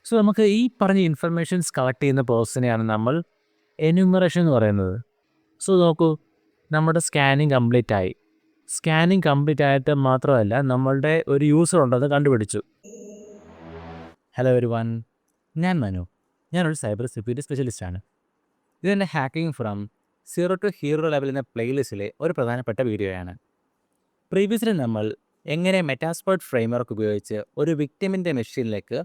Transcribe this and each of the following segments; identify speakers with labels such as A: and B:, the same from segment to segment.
A: So നമുക്ക് ഈ പറഞ്ഞ ഇൻഫർമേഷൻസ് കളക്ട് ചെയ്യുന്ന പ്രോസസ്സിനെയാണ് നമ്മൾ എനുമറേഷൻ എന്ന് പറയുന്നത്. സോ നോക്കൂ, നമ്മുടെ സ്കാനിങ് കംപ്ലീറ്റ് ആയി. സ്കാനിങ് കംപ്ലീറ്റ് ആയിട്ട് മാത്രമല്ല, നമ്മളുടെ ഒരു യൂസർ ഉണ്ടെന്ന് കണ്ടുപിടിച്ചു. ഹലോ എവരിവൺ, ഞാൻ മനു. ഞാനൊരു സൈബർ സെക്യൂരിറ്റി സ്പെഷ്യലിസ്റ്റാണ്. ഇതെൻ്റെ hacking from zero to hero level എന്ന പ്ലേലിസ്റ്റിലെ ഒരു പ്രധാനപ്പെട്ട വീഡിയോയാണ്. പ്രീവിയസ്ലി നമ്മൾ എങ്ങനെ മെറ്റാസ്പ്ലോയ്റ്റ് ഫ്രെയിംവർക്ക് ഉപയോഗിച്ച് ഒരു വിക്ടിമിൻ്റെ മെഷീനിലേക്ക്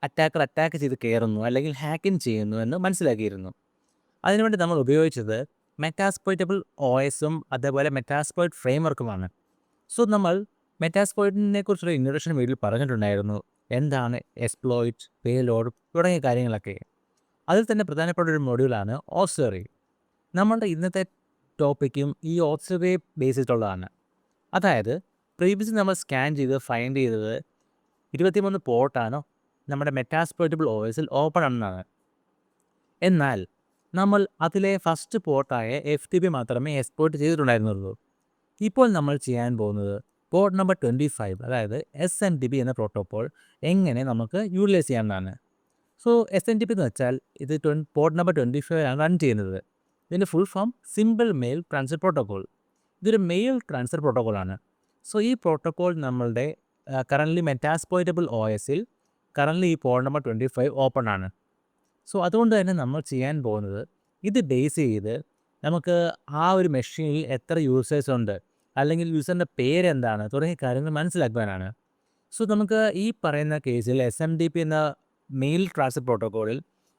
A: അറ്റാക്കർ അറ്റാക്ക് ചെയ്ത് കയറുന്നു അല്ലെങ്കിൽ ഹാക്കിങ് ചെയ്യുന്നു എന്ന് മനസ്സിലാക്കിയിരുന്നു. അതിനുവേണ്ടി നമ്മൾ ഉപയോഗിച്ചത് മെറ്റാസ്പ്ലോയിറ്റബിൾ OSഉം അതേപോലെ മെറ്റാസ്പ്ലോയ്റ്റ് ഫ്രെയിംവർക്കുമാണ്. സോ നമ്മൾ മെറ്റാസ്പ്ലോയിറ്റിനെ കുറിച്ചൊരു ഇൻട്രൊഡക്ഷൻ വീഡിയോയിൽ പറഞ്ഞിട്ടുണ്ടായിരുന്നു, എന്താണ് എക്സ്പ്ലോയിറ്റ്, പേലോഡ് തുടങ്ങിയ കാര്യങ്ങളൊക്കെ. അതിൽ തന്നെ പ്രധാനപ്പെട്ട ഒരു മൊഡ്യൂളാണ് ഓക്സിലറി. നമ്മളുടെ ഇന്നത്തെ ടോപ്പിക്കും ഈ ഓക്സിലറി ബേസ് ചെയ്തിട്ടുള്ളതാണ്. അതായത് പ്രീവിയസ്ലി നമ്മൾ സ്കാൻ ചെയ്ത് ഫൈൻഡ് ചെയ്തത് 23 പോർട്ടാണ് നമ്മുടെ മെറ്റാസ്പ്ലോയിറ്റബിൾ OSൽ ഓപ്പൺ ആണെന്നാണ്. എന്നാൽ നമ്മൾ അതിലെ ഫസ്റ്റ് പോർട്ടായ FTP മാത്രമേ എക്സ്പ്ലോയിറ്റ് ചെയ്തിട്ടുണ്ടായിരുന്നുള്ളൂ. ഇപ്പോൾ നമ്മൾ ചെയ്യാൻ പോകുന്നത് പോർട്ട് നമ്പർ 25, അതായത് SMTP എന്ന പ്രോട്ടോക്കോൾ എങ്ങനെ നമുക്ക് യൂട്ടിലൈസ് ചെയ്യാമെന്നാണ്. സോ SMTP എന്ന് വെച്ചാൽ ഇത് പോർട്ട് നമ്പർ 25 ആണ് റൺ ചെയ്യുന്നത്. ഇതിൻ്റെ full form simple mail transfer protocol. ഇതൊരു മെയിൽ ട്രാൻസ്ഫർ പ്രോട്ടോക്കോളാണ്. സോ ഈ പ്രോട്ടോക്കോൾ നമ്മളുടെ കറൻ്റ്ലി മെറ്റാസ്പ്ലോയിറ്റബിൾ OSൽ കറൻ്റ്ലി ഈ പോർട്ട് നമ്പർ 25 ഓപ്പൺ ആണ്. സോ അതുകൊണ്ട് തന്നെ നമ്മൾ ചെയ്യാൻ പോകുന്നത്, ഇത് ബേസ് ചെയ്ത് നമുക്ക് ആ ഒരു മെഷീനിൽ എത്ര യൂസേഴ്സ് ഉണ്ട്, അല്ലെങ്കിൽ യൂസറിൻ്റെ പേരെന്താണ് തുടങ്ങിയ കാര്യങ്ങൾ മനസ്സിലാക്കുവാനാണ്. സോ നമുക്ക് ഈ പറയുന്ന കേസിൽ SMTP എന്ന മെയിൽ ട്രാൻസ്ഫർ പ്രോട്ടോക്കോളിൽ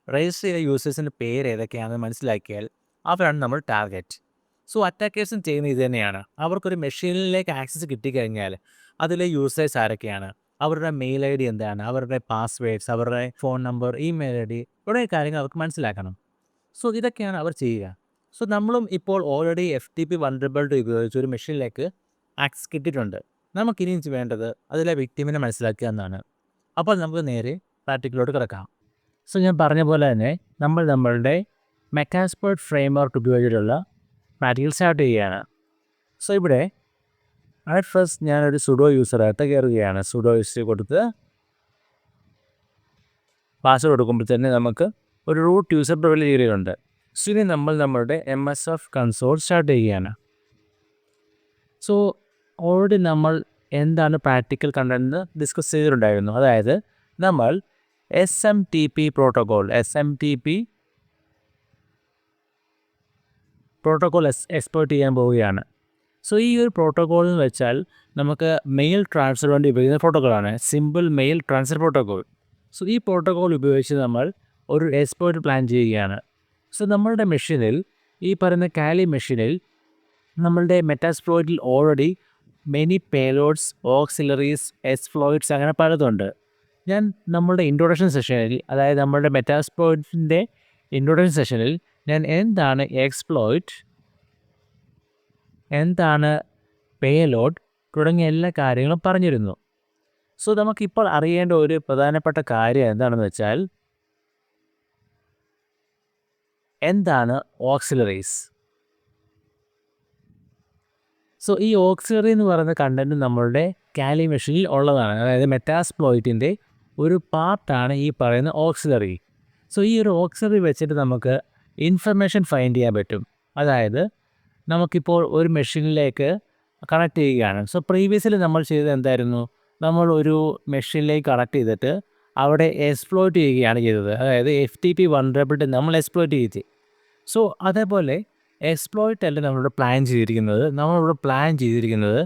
A: രജിസ്റ്റർ ചെയ്ത യൂസേഴ്സിൻ്റെ പേര് ഏതൊക്കെയാണെന്ന് മനസ്സിലാക്കിയാൽ അവരാണ് നമ്മൾ ടാർഗറ്റ്. സോ അറ്റാക്കേഴ്സും ചെയ്യുന്ന ഇത് തന്നെയാണ്. അവർക്കൊരു മെഷീനിലേക്ക് ആക്സസ് കിട്ടിക്കഴിഞ്ഞാൽ അതിലെ യൂസേഴ്സ് ആരൊക്കെയാണ്, അവരുടെ മെയിൽ ID എന്താണ്, അവരുടെ പാസ്വേഡ്സ്, അവരുടെ ഫോൺ നമ്പർ, ഇമെയിൽ ID തുടങ്ങിയ കാര്യങ്ങൾ അവർക്ക് മനസ്സിലാക്കണം. സോ ഇതൊക്കെയാണ് അവർ ചെയ്യുക. സോ നമ്മളും ഇപ്പോൾ ഓൾറെഡി FTP വൾനറബിലിറ്റി ഉപയോഗിച്ച് ഒരു മെഷീനിലേക്ക് ആക്സസ് കിട്ടിയിട്ടുണ്ട്. നമുക്കിനിയും വേണ്ടത് അതിലെ വിക്ടിമിനെ മനസ്സിലാക്കുക എന്നാണ്. അപ്പോൾ നമുക്ക് നേരെ പ്രാക്ടിക്കലോട്ട് കിടക്കാം. സോ ഞാൻ പറഞ്ഞ പോലെ തന്നെ നമ്മൾ നമ്മളുടെ മെറ്റാസ്പ്ലോയിറ്റ് ഫ്രെയിംവർക്ക് ഉപയോഗിച്ചിട്ടുള്ള പ്രാക്ടിക്കൽ സ്റ്റാർട്ട് ചെയ്യുകയാണ്. സോ ഇവിടെ അറ്റ് ഫസ്റ്റ് ഞാനൊരു സുഡോ യൂസറായിട്ട് കയറുകയാണ്. സുഡോ യൂസർ കൊടുത്ത് പാസ്വേഡ് കൊടുക്കുമ്പോൾ തന്നെ നമുക്ക് ഒരു റൂട്ട് യൂസർ പ്രൊവൈഡ് ചെയ്യുന്നുണ്ട്. സോ ഇനി നമ്മൾ നമ്മളുടെ MSF കൺസോൾ സ്റ്റാർട്ട് ചെയ്യുകയാണ്. സോ ഓൾറെഡി നമ്മൾ എന്താണ് പ്രാക്ടിക്കൽ കണ്ടന്റ് ഡിസ്കസ് ചെയ്തിട്ടുണ്ടായിരുന്നു. അതായത് നമ്മൾ SMTP പ്രോട്ടോക്കോൾ എക്സ്പ്ലോയിറ്റ് ചെയ്യാൻ പോവുകയാണ്. സോ ഈ ഒരു പ്രോട്ടോക്കോൾ എന്ന് വെച്ചാൽ നമുക്ക് മെയിൽ ട്രാൻസ്ഫർ വേണ്ടി ഉപയോഗിക്കുന്ന പ്രോട്ടോക്കോളാണ്, simple mail transfer protocol. So ഈ പ്രോട്ടോക്കോൾ ഉപയോഗിച്ച് നമ്മൾ ഒരു എക്സ്പ്ലോയിറ്റ് പ്ലാൻ ചെയ്യുകയാണ്. സോ നമ്മളുടെ മെഷീനിൽ, ഈ പറയുന്ന കാലി മെഷീനിൽ നമ്മളുടെ മെറ്റാസ്പ്ലോയിറ്റിൽ already many payloads, auxiliaries, exploits അങ്ങനെ പലതുണ്ട്. ഞാൻ നമ്മളുടെ ഇൻട്രൊഡക്ഷൻ സെഷനിൽ, അതായത് നമ്മളുടെ മെറ്റാസ്പ്ലോയിറ്റിൻ്റെ ഇൻട്രൊഡക്ഷൻ സെഷനിൽ ഞാൻ എന്താണ് എക്സ്പ്ലോയിറ്റ്, എന്താണ് പേലോഡ് തുടങ്ങിയ എല്ലാ കാര്യങ്ങളും പറഞ്ഞിരുന്നു. സോ നമുക്കിപ്പോൾ അറിയേണ്ട ഒരു പ്രധാനപ്പെട്ട കാര്യം എന്താണെന്ന് വെച്ചാൽ, എന്താണ് ഓക്സിലറീസ്. സോ ഈ ഓക്സിലറി എന്ന് പറയുന്ന കണ്ടൻറ്റ് നമ്മളുടെ കാലി മെഷീനിൽ ഉള്ളതാണ്. അതായത് മെറ്റാസ്പ്ലോയിറ്റിൻ്റെ ഒരു പാർട്ടാണ് ഈ പറയുന്ന ഓക്സിലറി. സോ ഈ ഒരു ഓക്സിലറി വെച്ചിട്ട് നമുക്ക് ഇൻഫർമേഷൻ ഫൈൻഡ് ചെയ്യാൻ പറ്റും. അതായത് നമുക്കിപ്പോൾ ഒരു മെഷീനിലേക്ക് കണക്ട് ചെയ്യുകയാണ്. സോ പ്രീവിയസ്ലി നമ്മൾ ചെയ്തത് എന്തായിരുന്നു, നമ്മൾ ഒരു മെഷീനിലേക്ക് കണക്ട് ചെയ്തിട്ട് അവിടെ എക്സ്പ്ലോയിറ്റ് ചെയ്യുകയാണ് ചെയ്തത്. അതായത് FTP വൾനറബിലിറ്റി നമ്മൾ എക്സ്പ്ലോയിറ്റ് ചെയ്ത്. സോ അതേപോലെ എക്സ്പ്ലോയിറ്റ് അല്ല നമ്മളിവിടെ പ്ലാൻ ചെയ്തിരിക്കുന്നത്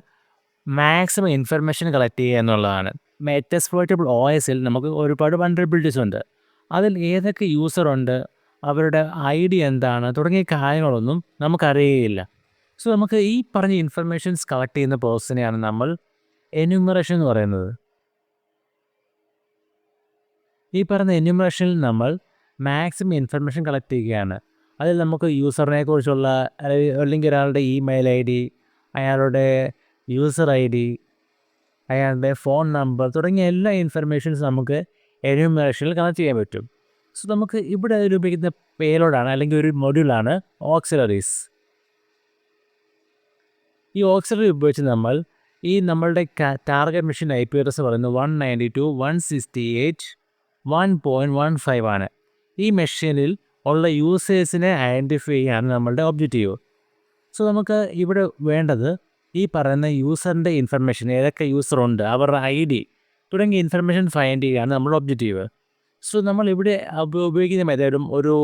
A: മാക്സിമം ഇൻഫർമേഷൻ കളക്ട് ചെയ്യുക എന്നുള്ളതാണ്. മെറ്റാസ്പ്ലോയിറ്റബിൾ OSൽ നമുക്ക് ഒരുപാട് വൾനറബിലിറ്റീസ് ഉണ്ട്. അതിൽ ഏതൊക്കെ യൂസറുണ്ട്, അവരുടെ ID എന്താണ് തുടങ്ങിയ കാര്യങ്ങളൊന്നും നമുക്കറിയുകയില്ല. സോ നമുക്ക് ഈ പറഞ്ഞ ഇൻഫർമേഷൻസ് കളക്ട് ചെയ്യുന്ന പ്രോസസ്സിനെയാണ് നമ്മൾ എനുമറേഷൻ എന്ന് പറയുന്നത്. ഈ പറഞ്ഞ എനുമറേഷനിൽ നമ്മൾ മാക്സിമം ഇൻഫർമേഷൻ കളക്ട് ചെയ്യുകയാണ്. അതിൽ നമുക്ക് യൂസറിനെ കുറിച്ചുള്ള, അല്ലെങ്കിൽ ഒരാളുടെ ഇമെയിൽ ID, അയാളുടെ യൂസർ ID, അയാളുടെ ഫോൺ നമ്പർ തുടങ്ങിയ എല്ലാ ഇൻഫർമേഷൻസ് നമുക്ക് എനുമറേഷനിൽ കണക്ട് ചെയ്യാൻ പറ്റും. സോ നമുക്ക് ഇവിടെ ഉപയോഗിക്കുന്ന പേലോഡാണ്, അല്ലെങ്കിൽ ഒരു മൊഡ്യൂളാണ് ഓക്സിലറീസ്. ഈ ഓക്സിലറി ഉപയോഗിച്ച് നമ്മൾ ഈ നമ്മളുടെ ടാർഗറ്റ് മെഷീൻ IP അഡ്രസ് പറയുന്നത് 192.168 1.15 ആണ്. ഈ മെഷീനിൽ ഉള്ള യൂസേഴ്സിനെ ഐഡൻറ്റിഫൈ ചെയ്യാണ് നമ്മളുടെ ഒബ്ജക്റ്റീവ്. സോ നമുക്ക് ഇവിടെ വേണ്ടത് ഈ പറയുന്ന യൂസറിൻ്റെ ഇൻഫർമേഷൻ, ഏതൊക്കെ യൂസറുണ്ട്, അവരുടെ ID തുടങ്ങിയ ഇൻഫർമേഷൻ ഫൈൻഡ് ചെയ്യുകയാണ് നമ്മുടെ ഒബ്ജക്റ്റീവ്. സോ നമ്മൾ ഇവിടെ ഉപയോഗിക്കുന്ന മെത്തേഡും ഒരു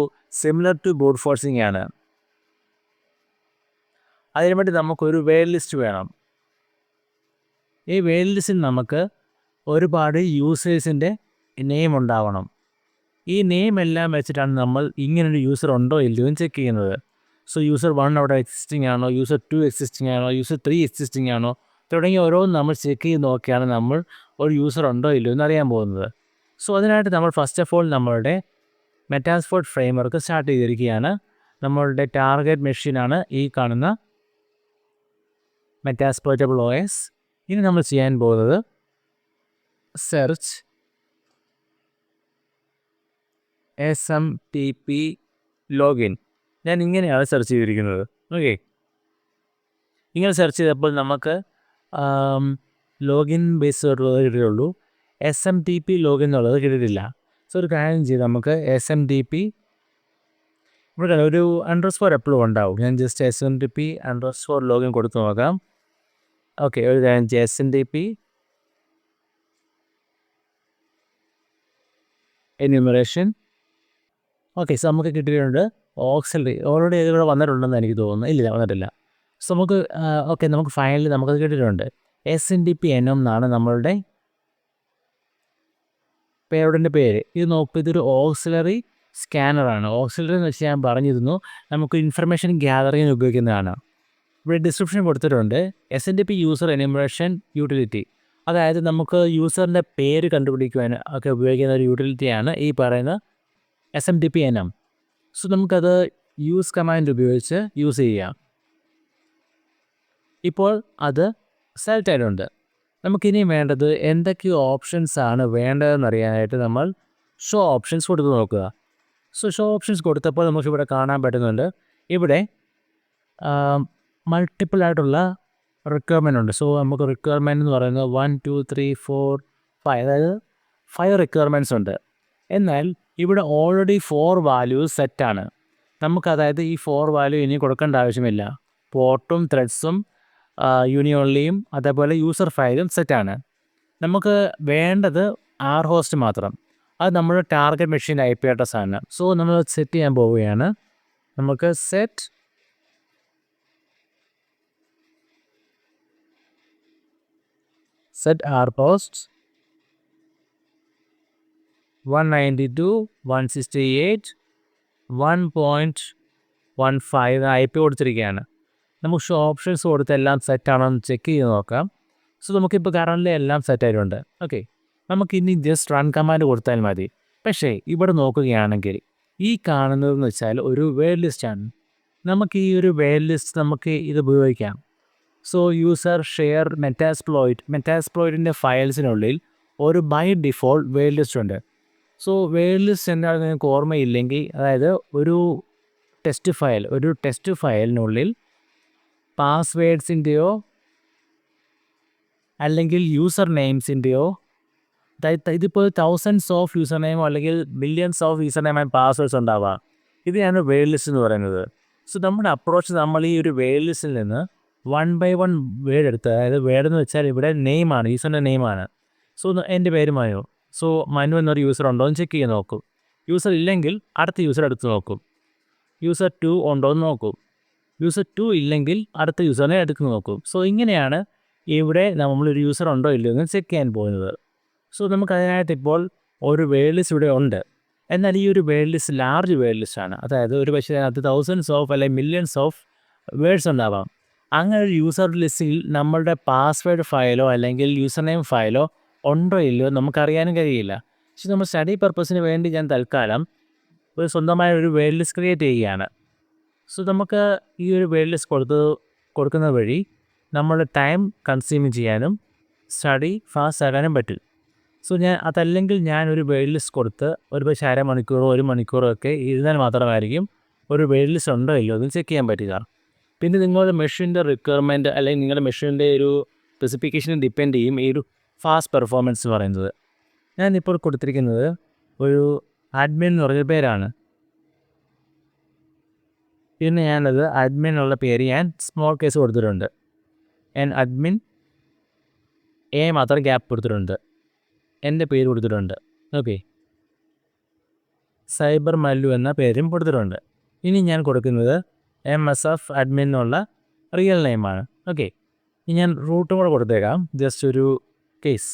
A: സിമിലർ ടു ബ്രൂട്ട് ഫോഴ്സിംഗ് ആണ്. അതിനുവേണ്ടി നമുക്കൊരു വെയർ ലിസ്റ്റ് വേണം. ഈ വെയർ ലിസ്റ്റിൽ നമുക്ക് ഒരുപാട് യൂസേഴ്സിൻ്റെ നെയിം ഉണ്ടാവണം. ഈ നെയിം എല്ലാം വെച്ചിട്ടാണ് നമ്മൾ ഇങ്ങനൊരു യൂസർ ഉണ്ടോ ഇല്ലയോ എന്ന് ചെക്ക് ചെയ്യുന്നത്. സോ യൂസർ 1 അവിടെ എക്സിസ്റ്റിംഗ് ആണോ, യൂസർ 2 എക്സിസ്റ്റിംഗ് ആണോ, യൂസർ 3 എക്സിസ്റ്റിംഗ് ആണോ തുടങ്ങിയ ഓരോന്നും നമ്മൾ ചെക്ക് ചെയ്ത് നോക്കിയാണ് നമ്മൾ ഒരു യൂസർ ഉണ്ടോ ഇല്ലയോ എന്ന് അറിയാൻ പോകുന്നത്. സോ അതിനായിട്ട് നമ്മൾ ഫസ്റ്റ് ഓഫ് ഓൾ നമ്മളുടെ മെറ്റാസ്പ്ലോയിറ്റ് ഫ്രെയിംവർക്ക് സ്റ്റാർട്ട് ചെയ്തിരിക്കുകയാണ്. നമ്മളുടെ ടാർഗറ്റ് മെഷീനാണ് ഈ കാണുന്ന മെറ്റാസ്പ്ലോയിറ്റബിൾ OS. ഇനി നമ്മൾ ചെയ്യാൻ പോകുന്നത് സെർച്ച് SMTP ലോഗിൻ. ഞാൻ ഇങ്ങനെയാണ് സെർച്ച് ചെയ്തിരിക്കുന്നത്. ഓക്കെ, ഇങ്ങനെ സെർച്ച് ചെയ്തപ്പോൾ നമുക്ക് ലോഗിൻ ബേസ് ആയിട്ടുള്ളത് കിട്ടിയുള്ളൂ. SMTP ലോഗിൻ എന്നുള്ളത് കിട്ടിയിട്ടില്ല. സോ ഒരു കാര്യം ചെയ്ത് നമുക്ക് SMTP ഇവിടെ ഒരു _ എപ്പോഴും ഉണ്ടാവും. ഞാൻ ജസ്റ്റ് SMTP _ ലോഗിൻ കൊടുത്തു നോക്കാം. ഓക്കെ, ഒരു കാര്യം SMTP Enumeration. ഓക്കെ, സോ നമുക്ക് കിട്ടിയിട്ടുണ്ട് Auxiliary. ഓൾറെഡി ഇതിവിടെ വന്നിട്ടുണ്ടെന്ന് എനിക്ക് തോന്നുന്നു. ഇല്ല, വന്നിട്ടില്ല. സോ നമുക്ക് ഓക്കെ, നമുക്ക് ഫൈനലി നമുക്കത് കിട്ടിയിട്ടുണ്ട്. SMTP Enum എന്നാണ് നമ്മളുടെ പേരോടിൻ്റെ പേര്. ഇത് നോക്കുക, ഇതൊരു ഓക്സിലറി സ്കാനറാണ്. ഓക്സിലറി എന്ന് വെച്ചാൽ ഞാൻ പറഞ്ഞിരുന്നു നമുക്ക് ഇൻഫർമേഷൻ ഗ്യാതറിങ്ങിന് ഉപയോഗിക്കുന്നതാണ്. ഇവിടെ ഡിസ്ക്രിപ്ഷൻ കൊടുത്തിട്ടുണ്ട് SMTP യൂസർ എനുമറേഷൻ യൂട്ടിലിറ്റി. അതായത് നമുക്ക് യൂസറിൻ്റെ പേര് കണ്ടുപിടിക്കുവാൻ ഒക്കെ ഉപയോഗിക്കുന്ന ഒരു യൂട്ടിലിറ്റിയാണ് ഈ പറയുന്ന SMTP Enum. സോ നമുക്കത് യൂസ് കമാൻഡ് ഉപയോഗിച്ച് യൂസ് ചെയ്യാം. ഇപ്പോൾ അത് സെലക്ട് ആയിട്ടുണ്ട്. നമുക്കിനി വേണ്ടത് എന്തൊക്കെ ഓപ്ഷൻസാണ് വേണ്ടതെന്ന് അറിയാനായിട്ട് നമ്മൾ ഷോ ഓപ്ഷൻസ് കൊടുത്ത് നോക്കുക. സോ ഷോ ഓപ്ഷൻസ് കൊടുത്തപ്പോൾ നമുക്കിവിടെ കാണാൻ പറ്റുന്നുണ്ട്, ഇവിടെ മൾട്ടിപ്പിൾ ആയിട്ടുള്ള റിക്വയർമെൻ്റ് ഉണ്ട്. സോ നമുക്ക് റിക്വയർമെൻ്റ് എന്ന് പറയുന്നത് 1 2 3 4 5, അതായത് 5 റിക്വയർമെൻറ്റ്സ് ഉണ്ട്. എന്നാൽ ഇവിടെ ഓൾറെഡി 4 വാല്യൂസ് സെറ്റാണ്. നമുക്ക് അതായത് ഈ 4 വാല്യൂ ഇനി കൊടുക്കേണ്ട ആവശ്യമില്ല. പോർട്ടും ത്രെഡ്സും യൂണിയോൺലിയും അതേപോലെ യൂസർ ഫയലും സെറ്റാണ്. നമുക്ക് വേണ്ടത് host മാത്രം. അത് നമ്മുടെ ടാർഗറ്റ് മെഷീൻ IP അഡ്രസ് ആണ്. സോ നമ്മൾ സെറ്റ് ചെയ്യാൻ പോവുകയാണ്. നമുക്ക് സെറ്റ് rhost 192.168.1.15 IP കൊടുത്തിരിക്കുകയാണ്. നമുക്ക് ഷോ ഓപ്ഷൻസ് കൊടുത്ത് എല്ലാം സെറ്റാണോ എന്ന് ചെക്ക് ചെയ്ത് നോക്കാം. സോ നമുക്കിപ്പോൾ കറൻറ്റ്ലി എല്ലാം സെറ്റായിട്ടുണ്ട്. ഓക്കെ, നമുക്കിനി ജസ്റ്റ് റൺ കമാൻഡ് കൊടുത്താൽ മതി. പക്ഷേ ഇവിടെ നോക്കുകയാണെങ്കിൽ ഈ കാണുന്നതെന്ന് വെച്ചാൽ ഒരു വേർഡ് ലിസ്റ്റാണ്. നമുക്ക് ഈ ഒരു വേർഡ് ലിസ്റ്റ് നമുക്ക് ഇത് ഉപയോഗിക്കാം. സോ യൂസർ ഷെയർ മെറ്റാസ്പ്ലോയിറ്റിൻ്റെ ഫയൽസിനുള്ളിൽ ഒരു ബൈ ഡിഫോൾട്ട് വേർഡ് ലിസ്റ്റ് ഉണ്ട്. സോ വേർഡ് ലിസ്റ്റ് എന്താണെന്ന് നിങ്ങൾക്ക് ഓർമ്മയില്ലെങ്കിൽ, അതായത് ഒരു ടെസ്റ്റ് ഫയലിനുള്ളിൽ പാസ്വേഡ്സിൻ്റെയോ അല്ലെങ്കിൽ യൂസർ നെയിംസിൻ്റെയോ, ഇതിപ്പോൾ തൗസൻഡ്സ് ഓഫ് യൂസർ നെയിമോ അല്ലെങ്കിൽ millions of user name and passwords ഉണ്ടാവാം. ഇതാണ് വേർഡ് ലിസ്റ്റ് എന്ന് പറയുന്നത്. സോ നമ്മുടെ അപ്രോച്ച്, നമ്മൾ ഈ ഒരു വേർഡ് ലിസ്റ്റിൽ നിന്ന് 1 by 1 വേർഡ് എടുത്ത്, അതായത് വേർഡ് എന്ന് വെച്ചാൽ ഇവിടെ നെയിമാണ്, യൂസറിൻ്റെ നെയിമാണ്. സോ എൻ്റെ പേര് മനു. സോ മനു എന്നൊരു യൂസർ ഉണ്ടോ എന്ന് ചെക്ക് ചെയ്ത് നോക്കും. യൂസർ ഇല്ലെങ്കിൽ അടുത്ത യൂസർ എടുത്ത് നോക്കും. യൂസർ 2 ഉണ്ടോ എന്ന് നോക്കും. യൂസർ 2 ഇല്ലെങ്കിൽ അടുത്ത യൂസറിനെ എടുത്ത് നോക്കും. സോ ഇങ്ങനെയാണ് ഇവിടെ നമ്മളൊരു യൂസർ ഉണ്ടോ ഇല്ലയോ എന്ന് ചെക്ക് ചെയ്യാൻ പോകുന്നത്. സോ നമുക്കതിനായിട്ട് ഇപ്പോൾ ഒരു വേർഡ് ലിസ്റ്റ് ഇവിടെ ഉണ്ട്. എന്നാൽ ഈ ഒരു വേർഡ് ലിസ്റ്റ് ലാർജ് വേർഡ് ലിസ്റ്റാണ്. അതായത് ഒരു പക്ഷേ അതിനകത്ത് തൗസൻഡ്സ് ഓഫ് അല്ലെങ്കിൽ മില്യൺസ് ഓഫ് വേർഡ്സ് ഉണ്ടാവാം. അങ്ങനെ ഒരു യൂസർ ലിസ്റ്റിൽ നമ്മളുടെ പാസ്വേഡ് ഫയലോ അല്ലെങ്കിൽ യൂസർ നെയിം ഫയലോ ഉണ്ടോ ഇല്ലയോ നമുക്കറിയാനും കഴിയില്ല. പക്ഷേ നമ്മൾ സ്റ്റഡി പർപ്പസിന് വേണ്ടി ഞാൻ തൽക്കാലം ഒരു സ്വന്തമായ ഒരു വേർഡ് ലിസ്റ്റ് ക്രിയേറ്റ് ചെയ്യുകയാണ്. സോ നമുക്ക് ഈ ഒരു വേർഡ് ലിസ്റ്റ് കൊടുക്കുന്ന വഴി നമ്മളുടെ ടൈം കൺസ്യൂം ചെയ്യാനും സ്റ്റഡി ഫാസ്റ്റ് ആക്കാനും പറ്റും. സോ അതല്ലെങ്കിൽ ഞാനൊരു വേർഡ് ലിസ്റ്റ് കൊടുത്ത് ഒരു പക്ഷേ 1/2 മണിക്കൂറോ 1 മണിക്കൂറോ ഒക്കെ ഇരുന്നാൽ മാത്രമായിരിക്കും ഒരു വേർഡ് ലിസ്റ്റ് ഉണ്ടോ ഇല്ലയോ എന്ന് ചെക്ക് ചെയ്യാൻ പറ്റുക. പിന്നെ നിങ്ങളുടെ മെഷീൻ്റെ റിക്വയർമെൻറ്റ് അല്ലെങ്കിൽ നിങ്ങളുടെ മെഷീൻ്റെ ഒരു സ്പെസിഫിക്കേഷനെ ഡിപ്പെൻഡ് ചെയ്യും ഈ ഒരു ഫാസ്റ്റ് പെർഫോമൻസ് എന്ന് പറയുന്നത്. ഞാനിപ്പോൾ കൊടുത്തിരിക്കുന്നത് ഒരു അഡ്മിൻ എന്ന് പറഞ്ഞ പേരാണ്. പിന്നെ ഞാനത് അഡ്മിൻ എന്നുള്ള പേര് ഞാൻ സ്മോൾ കേസ് കൊടുത്തിട്ടുണ്ട്. അഡ്മിൻ എ മാത്രം ഗ്യാപ്പ് കൊടുത്തിട്ടുണ്ട്. എൻ്റെ പേര് കൊടുത്തിട്ടുണ്ട്. ഓക്കെ, സൈബർ മല്ലു എന്ന പേരും കൊടുത്തിട്ടുണ്ട്. ഇനി ഞാൻ കൊടുക്കുന്നത് MSF അഡ്മിൻ എന്നുള്ള റിയൽ നെയിമാണ്. ഓക്കെ, ഇനി ഞാൻ റൂട്ടും കൂടെ കൊടുത്തേക്കാം, ജസ്റ്റ് ഒരു കേസ്.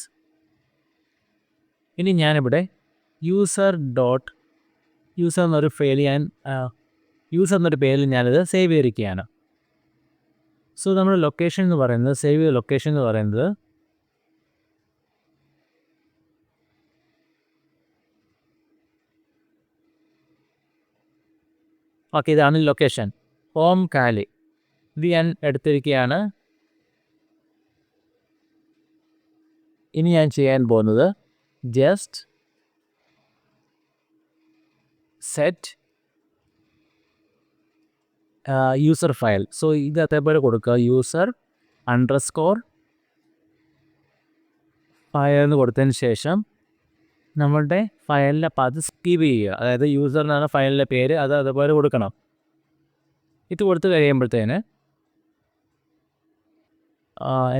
A: ഇനി ഞാനിവിടെ യൂസർ എന്നൊരു ഫയൽ യൂസർ എന്നൊരു പേരിൽ ഞാനിത് സേവ് ചെയ്തിരിക്കുകയാണ്. സോ നമ്മുടെ ലൊക്കേഷൻ എന്ന് പറയുന്നത്, സേവ് ചെയ്ത ലൊക്കേഷൻ എന്ന് പറയുന്നത് ഓക്കെ, ഇതാണ് ലൊക്കേഷൻ, ഹോം കാലി. ഇത് ഞാൻ എടുത്തിരിക്കുകയാണ്. ഇനി ഞാൻ ചെയ്യാൻ പോകുന്നത് just set user file. So ഇത് അതേപോലെ കൊടുക്കുക, യൂസർ _ ഫയൽ എന്ന് കൊടുത്തതിന് ശേഷം നമ്മളുടെ ഫയലിൻ്റെ പാത്ത് സ്കീപ്പ് ചെയ്യുക. അതായത് യൂസർ എന്നാണ് ഫയലിൻ്റെ പേര്, അത് അതുപോലെ കൊടുക്കണം. ഇത് കൊടുത്ത് കഴിയുമ്പോഴത്തേന്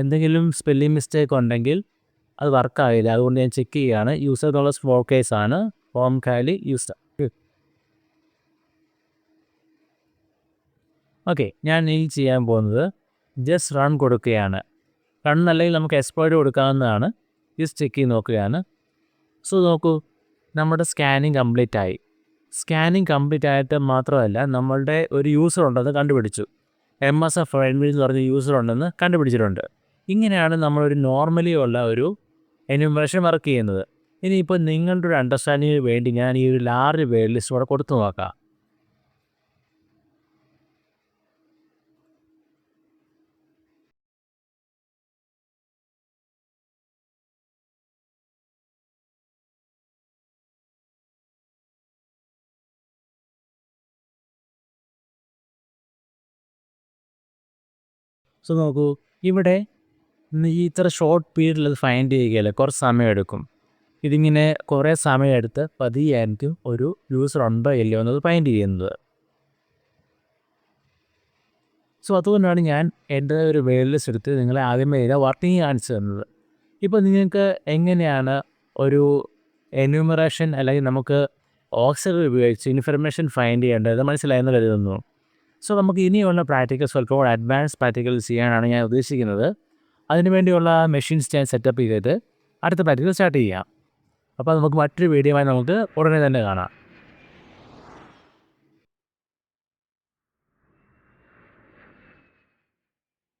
A: എന്തെങ്കിലും സ്പെല്ലിംഗ് മിസ്റ്റേക്ക് ഉണ്ടെങ്കിൽ അത് വർക്കായില്ല. അതുകൊണ്ട് ഞാൻ ചെക്ക് ചെയ്യുകയാണ്. യൂസർ എന്നുള്ള സ്മോൾ കേസാണ്, ഹോം കാലി യൂസർ. ഓക്കെ, ഞാൻ ഇനി ചെയ്യാൻ പോകുന്നത് ജസ്റ്റ് റൺ കൊടുക്കുകയാണ്. റൺ അല്ലെങ്കിൽ നമുക്ക് എക്സ്പ്ലോയിറ്റ് കൊടുക്കാവുന്നതാണ്. ജസ്റ്റ് ചെക്ക് ചെയ്ത് നോക്കുകയാണ്. സോ നോക്കൂ, നമ്മുടെ സ്കാനിങ് കംപ്ലീറ്റ് ആയി. സ്കാനിങ് കംപ്ലീറ്റ് ആയിട്ട് മാത്രമല്ല, നമ്മളുടെ ഒരു യൂസർ ഉണ്ടെന്ന് കണ്ടുപിടിച്ചു. MSF അഡ്മിൻ എന്ന് പറഞ്ഞ യൂസർ ഉണ്ടെന്ന് കണ്ടുപിടിച്ചിട്ടുണ്ട്. ഇങ്ങനെയാണ് നമ്മളൊരു നോർമലി ഉള്ള ഒരു എനുമറേഷൻ വർക്ക് ചെയ്യുന്നത്. ഇനിയിപ്പോൾ നിങ്ങളുടെ ഒരു അണ്ടർസ്റ്റാൻഡിങ്ങിന് വേണ്ടി ഞാൻ ഈ ഒരു ലാർജ് വേർഡ് ലിസ്റ്റ് കൂടെ കൊടുത്തു നോക്കാം. സോ നോക്കൂ, ഇവിടെ ഈ ഇത്ര ഷോർട്ട് പീരീഡിൽ അത് ഫൈൻഡ് ചെയ്യുകയല്ല, കുറച്ച് സമയം എടുക്കും. ഇതിങ്ങനെ കുറേ സമയം എടുത്ത് പതിയായിരിക്കും ഒരു യൂസർ ഉണ്ടോ ഇല്ലയോ എന്നത് ഫൈൻഡ് ചെയ്യുന്നത്. സോ അതുകൊണ്ടാണ് ഞാൻ എൻ്റെ ഒരു വേർഡ് ലിസ്റ്റ് എടുത്ത് നിങ്ങളെ ആദ്യമേ വർക്കിംഗ് കാണിച്ചു തന്നത്. ഇപ്പോൾ നിങ്ങൾക്ക് എങ്ങനെയാണ് ഒരു എന്യൂമറേഷൻ അല്ലെങ്കിൽ നമുക്ക് ഓക്സിലറി ഉപയോഗിച്ച് ഇൻഫർമേഷൻ ഫൈൻഡ് ചെയ്യേണ്ടത് മനസ്സിലായെന്ന് കരുതുന്നു. സോ നമുക്ക് ഇനിയുള്ള പ്രാക്ടിക്കൽ സ്വല്പം കൂടെ അഡ്വാൻസ് പ്രാക്ടിക്കൽ ചെയ്യാനാണ് ഞാൻ ഉദ്ദേശിക്കുന്നത്. അതിനുവേണ്ടിയുള്ള മെഷീൻസ് ഞാൻ സെറ്റപ്പ് ചെയ്തിട്ട് അടുത്ത പ്രാക്ടിക്കൽ സ്റ്റാർട്ട് ചെയ്യാം. അപ്പോൾ നമുക്ക് മറ്റൊരു വീഡിയോയുമായി നമുക്ക് ഉടനെ തന്നെ കാണാം.